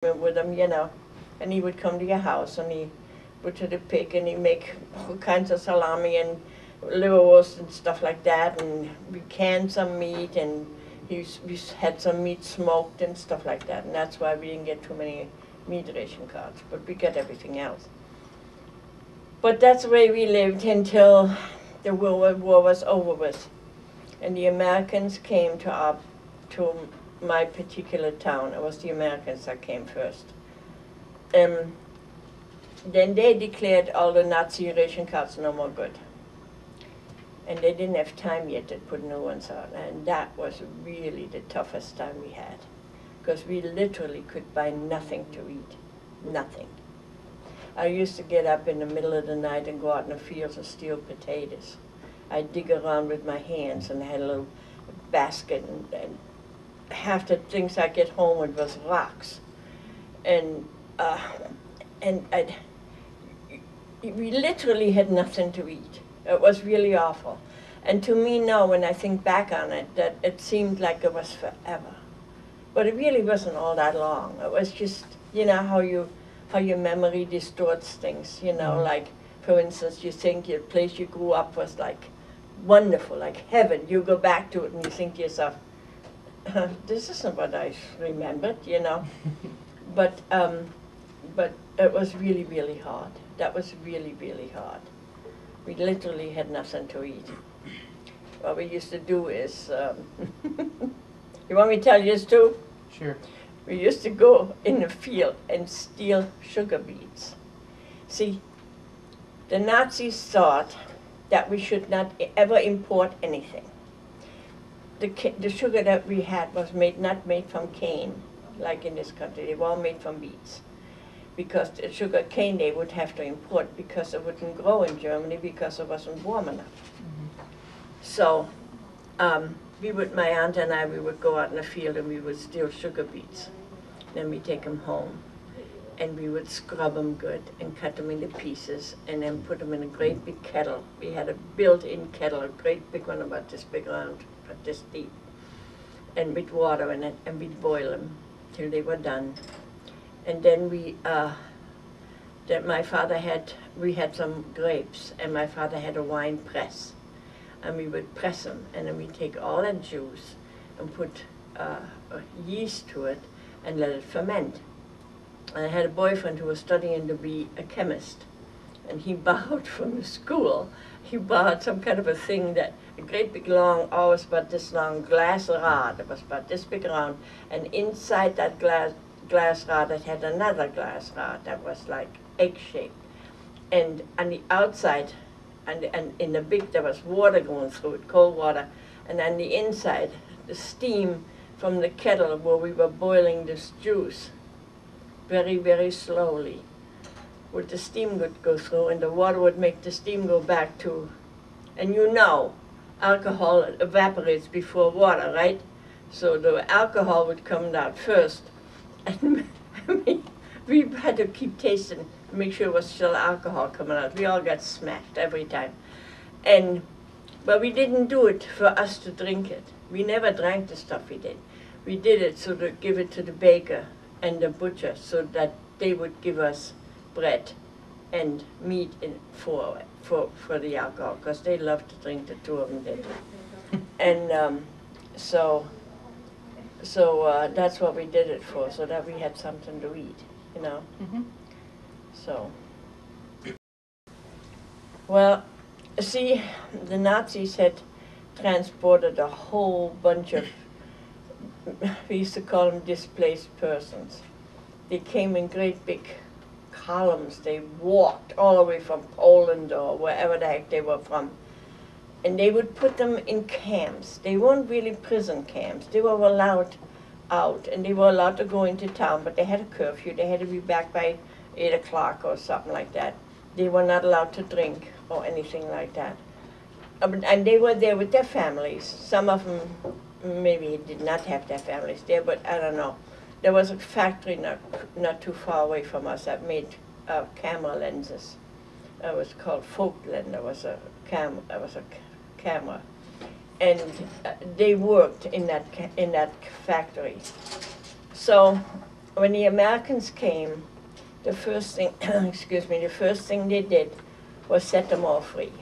with him, you know, and he would come to your house and he butcher the pig and he make all kinds of salami and liverwurst and stuff like that, and we canned some meat and we had some meat smoked and stuff like that, and that's why we didn't get too many meat ration cards, but we got everything else. But that's the way we lived until the World War was over with, and the Americans came to my particular town. It was the Americans that came first. Then they declared all the Nazi ration cards no more good. And they didn't have time yet to put new ones out. And that was really the toughest time we had. Because we literally could buy nothing to eat. Nothing. I used to get up in the middle of the night and go out in the fields and steal potatoes. I'd dig around with my hands, and I had a little basket, and half the things I get home with was rocks. And we literally had nothing to eat. It was really awful. And to me now, when I think back on it, that it seemed like it was forever. But it really wasn't all that long. It was just, you know, how your memory distorts things, you know, like, for instance, you think your place you grew up was like wonderful, like heaven. You go back to it and you think to yourself, this isn't what I remembered, you know. But it was really, really hard. That was really, really hard. We literally had nothing to eat. What we used to do is, you want me to tell you this too? Sure. We used to go in the field and steal sugar beets. See, the Nazis thought that we should not ever import anything. The sugar that we had was not made from cane, like in this country. They were all made from beets. Because the sugar cane they would have to import because it wouldn't grow in Germany because it wasn't warm enough. So my aunt and I, we would go out in the field and we would steal sugar beets. Then we take them home and we would scrub them good and cut them into pieces and then put them in a great big kettle. We had a built-in kettle, a great big one about this big around, but this deep, and with water in it, and we'd boil them till they were done. And then we had some grapes, and my father had a wine press, and we would press them, and then we'd take all that juice and put yeast to it and let it ferment. And I had a boyfriend who was studying to be a chemist, and he borrowed from the school, he borrowed some kind of a thing that, a great big long, always about this long, glass rod. It was about this big around, and inside that glass rod it had another glass rod that was like egg-shaped. And on the outside, and in the big, there was water going through it, cold water, and on the inside, the steam from the kettle where we were boiling this juice, very, very slowly, would the steam would go through, and the water would make the steam go back to, and you know, alcohol evaporates before water, right? So the alcohol would come out first, and we had to keep tasting to make sure it was still alcohol coming out. We all got smashed every time. But we didn't do it for us to drink it. We never drank the stuff we did. We did it so to give it to the baker and the butcher so that they would give us bread and meat for the alcohol, because they loved to drink, the two of them did. And so that's what we did it for, so that we had something to eat, you know. So, well, see, the Nazis had transported a whole bunch of, we used to call them displaced persons. They came in great big columns. They walked all the way from Poland or wherever the heck they were from. And they would put them in camps. They weren't really prison camps. They were allowed out, and they were allowed to go into town, but they had a curfew. They had to be back by 8 o'clock or something like that. They were not allowed to drink or anything like that. And they were there with their families. Some of them maybe did not have their families there, but I don't know. There was a factory not too far away from us that made camera lenses. It was called Folkland. It was a camera, and they worked in that factory. So when the Americans came, the first thing, excuse me, the first thing they did was set them all free.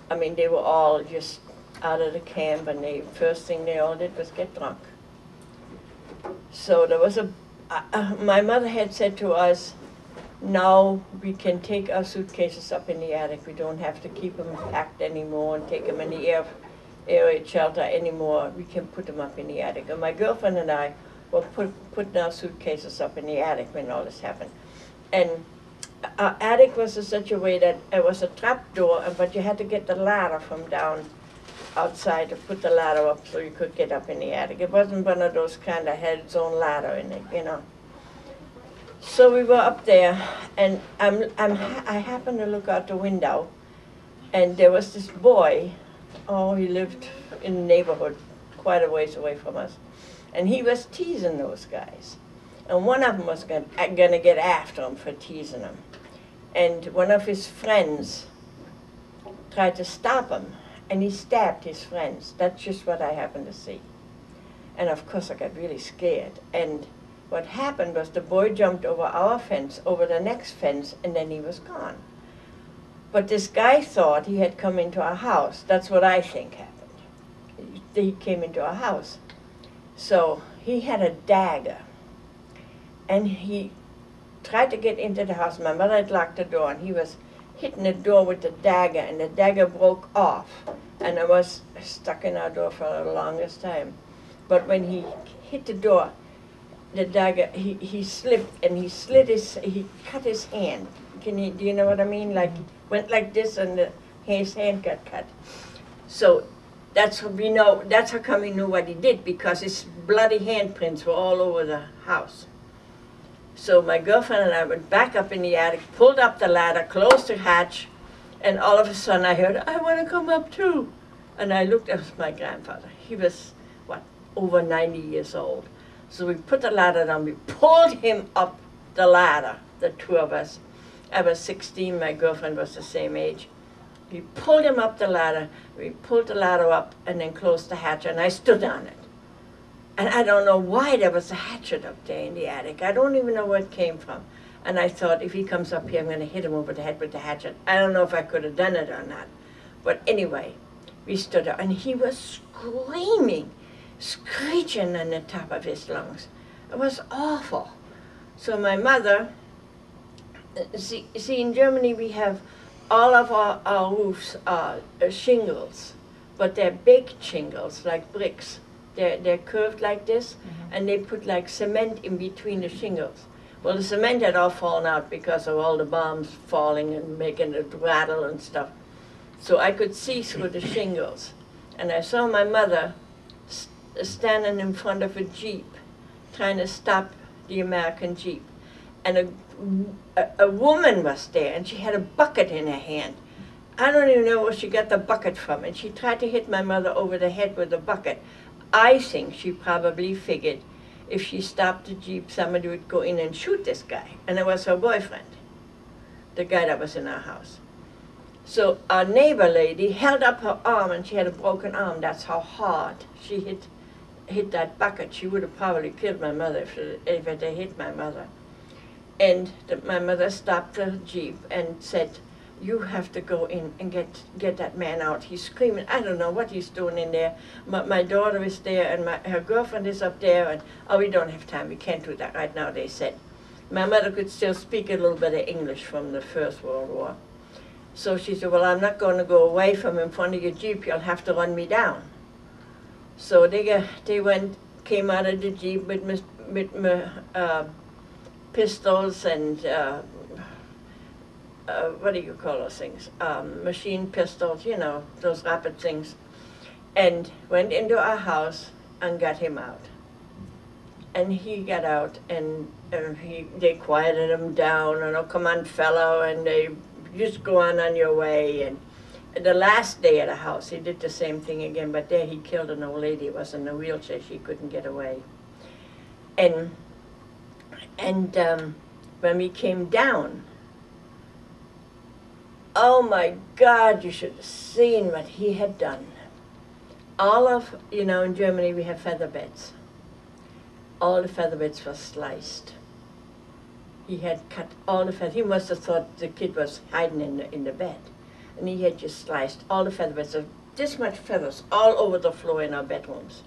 I mean, they were all just out of the camp, and the first thing they all did was get drunk. So there was my mother had said to us, now we can take our suitcases up in the attic. We don't have to keep them packed anymore and take them in the air raid shelter anymore. We can put them up in the attic. And my girlfriend and I were putting our suitcases up in the attic when all this happened. And our attic was in such a way that it was a trap door, but you had to get the ladder from down outside to put the ladder up so you could get up in the attic. It wasn't one of those kind of had its own ladder in it, you know. So we were up there, and I happened to look out the window, and there was this boy. Oh, he lived in the neighborhood quite a ways away from us, and he was teasing those guys. And one of them was going to get after him for teasing him. And one of his friends tried to stop him, and he stabbed his friends. That's just what I happened to see. And of course I got really scared. And what happened was the boy jumped over our fence, over the next fence, and then he was gone. But this guy thought he had come into our house. That's what I think happened. He came into our house. So he had a dagger. And he tried to get into the house. My mother had locked the door, and he was hitting the door with the dagger, and the dagger broke off. And it was stuck in our door for the longest time. But when he hit the door, the dagger, he slipped, and he cut his hand. Do you know what I mean? Like, went like this, and his hand got cut. So that's what we know, that's how come we knew what he did, because his bloody handprints were all over the house. So my girlfriend and I went back up in the attic, pulled up the ladder, closed the hatch, and all of a sudden I heard, I want to come up too. And I looked, it was my grandfather. He was, what, over 90 years old. So we put the ladder down, we pulled him up the ladder, the two of us. I was 16, my girlfriend was the same age. We pulled him up the ladder, we pulled the ladder up and then closed the hatch, and I stood on it. And I don't know why there was a hatchet up there in the attic. I don't even know where it came from. And I thought, if he comes up here, I'm going to hit him over the head with the hatchet. I don't know if I could have done it or not. But anyway, we stood there, and he was screaming, screeching on the top of his lungs. It was awful. So my mother, see in Germany we have all of our roofs are shingles, but they're baked shingles, like bricks. They're curved like this, and they put like cement in between the shingles. Well, the cement had all fallen out because of all the bombs falling and making it rattle and stuff. So I could see through the shingles. And I saw my mother standing in front of a Jeep, trying to stop the American Jeep. And a woman was there, and she had a bucket in her hand. I don't even know where she got the bucket from, and she tried to hit my mother over the head with the bucket. I think she probably figured if she stopped the Jeep, somebody would go in and shoot this guy. And it was her boyfriend, the guy that was in our house. So our neighbor lady held up her arm, and she had a broken arm. That's how hard she hit that bucket. She would have probably killed my mother if it had hit my mother. And my mother stopped the Jeep and said, you have to go in and get that man out. He's screaming. I don't know what he's doing in there. My daughter is there, and her girlfriend is up there, and oh, we don't have time. We can't do that right now, they said. My mother could still speak a little bit of English from the First World War. So she said, well, I'm not going to go away from in front of your Jeep. You'll have to run me down. So they came out of the Jeep with pistols and what do you call those things? Machine pistols, you know, those rapid things, and went into our house and got him out. And he got out, and they quieted him down, and oh, come on, fellow, and they just go on your way. And the last day at the house, he did the same thing again, but there he killed an old lady. It was in a wheelchair. She couldn't get away. And when we came down, oh my God, you should have seen what he had done. All of, you know, in Germany we have feather beds. all the feather beds were sliced. He had cut all the feathers. He must have thought the kid was hiding in the bed. And he had just sliced all the feather beds, of this much feathers all over the floor in our bedrooms.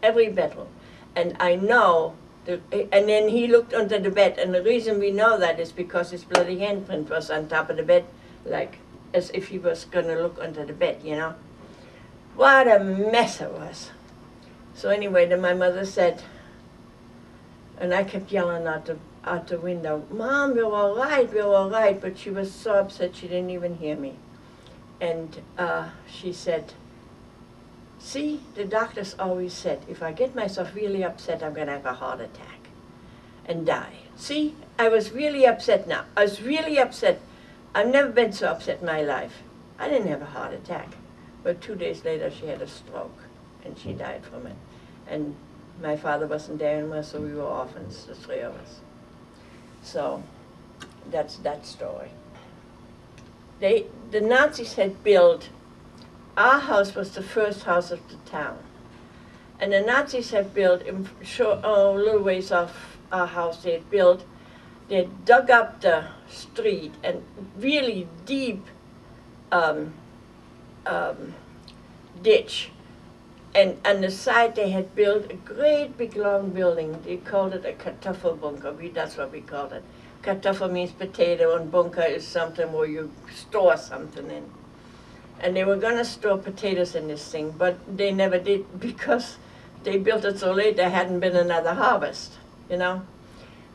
Every bedroom. And I know, and then he looked under the bed, and the reason we know that is because his bloody handprint was on top of the bed, like as if he was going to look under the bed, you know. What a mess it was. So anyway, then my mother said, and I kept yelling out the window, "Mom, we're all right, we're all right," but she was so upset she didn't even hear me. And she said, "See, the doctors always said, if I get myself really upset, I'm going to have a heart attack and die. See, I was really upset now. I was really upset. I've never been so upset in my life. I didn't have a heart attack." But 2 days later, she had a stroke, and she died from it. And my father wasn't there anymore, so we were orphans, the three of us. So that's that story. The Nazis had built, our house was the first house of the town. And the Nazis had built, a little ways off our house, they had dug up the street and really deep ditch. And on the side they had built a great big long building. They called it a Kartoffelbunker. That's what we called it. Kartoffel means potato, and bunker is something where you store something in. And they were going to store potatoes in this thing, but they never did because they built it so late there hadn't been another harvest, you know.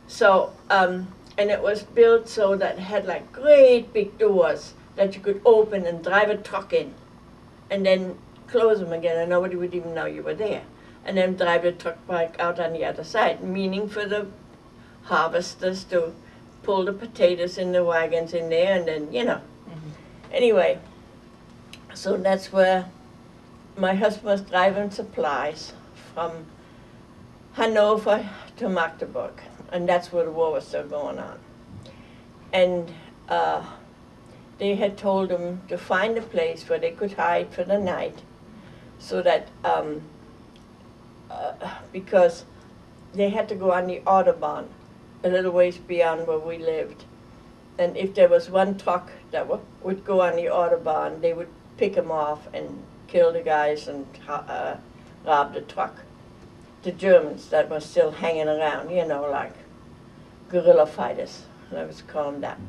So, and it was built so that it had like great big doors that you could open and drive a truck in, and then close them again, and nobody would even know you were there. And then drive the truck back out on the other side, meaning for the harvesters to pull the potatoes in the wagons in there, and then, you know. Anyway, so that's where my husband was driving supplies from Hanover to Magdeburg, and that's where the war was still going on. And they had told him to find a place where they could hide for the night, so that, because they had to go on the Autobahn, a little ways beyond where we lived. And if there was one truck that would go on the Autobahn, they would pick them off and kill the guys and rob the truck. The Germans that were still hanging around, you know, like guerrilla fighters, I was calling that.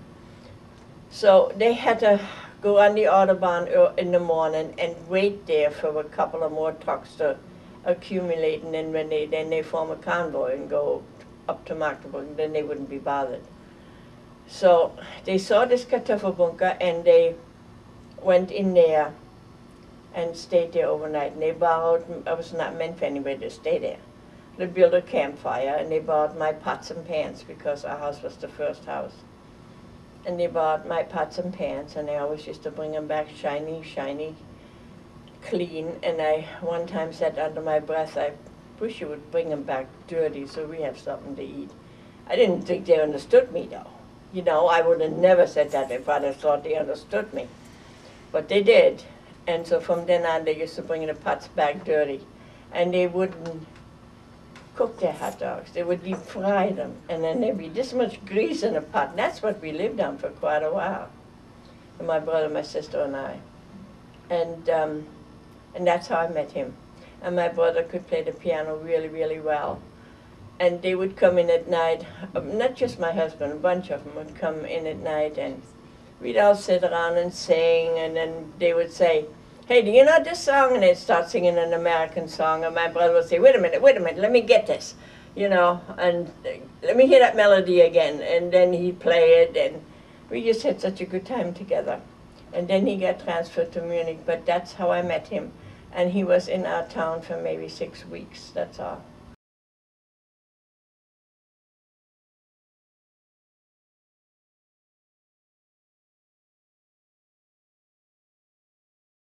So they had to go on the Autobahn in the morning and wait there for a couple of more trucks to accumulate, and then when they form a convoy and go up to Magdeburg, then they wouldn't be bothered. So they saw this Kartoffelbunker, and they went in there and stayed there overnight. And they borrowed, I was not meant for anybody to stay there. They built a campfire, and they borrowed my pots and pans because our house was the first house. And they bought my pots and pans, and I always used to bring them back shiny, shiny, clean. And I one time said under my breath, "I wish you would bring them back dirty so we have something to eat." I didn't think they understood me, though. You know, I would have never said that if I'd have thought they understood me. But they did. And so from then on, they used to bring the pots back dirty. And they wouldn't cook their hot dogs. They would deep fry them, and then there'd be this much grease in a pot. And that's what we lived on for quite a while, and my brother, my sister, and I. And that's how I met him. And my brother could play the piano really, really well. And they would come in at night, not just my husband, a bunch of them would come in at night, and we'd all sit around and sing, and then they would say, "Hey, do you know this song?" And they'd start singing an American song, and my brother would say, wait a minute, let me get this, you know, and let me hear that melody again. And then he'd play it, and we just had such a good time together. And then he got transferred to Munich, but that's how I met him. And he was in our town for maybe 6 weeks, that's all.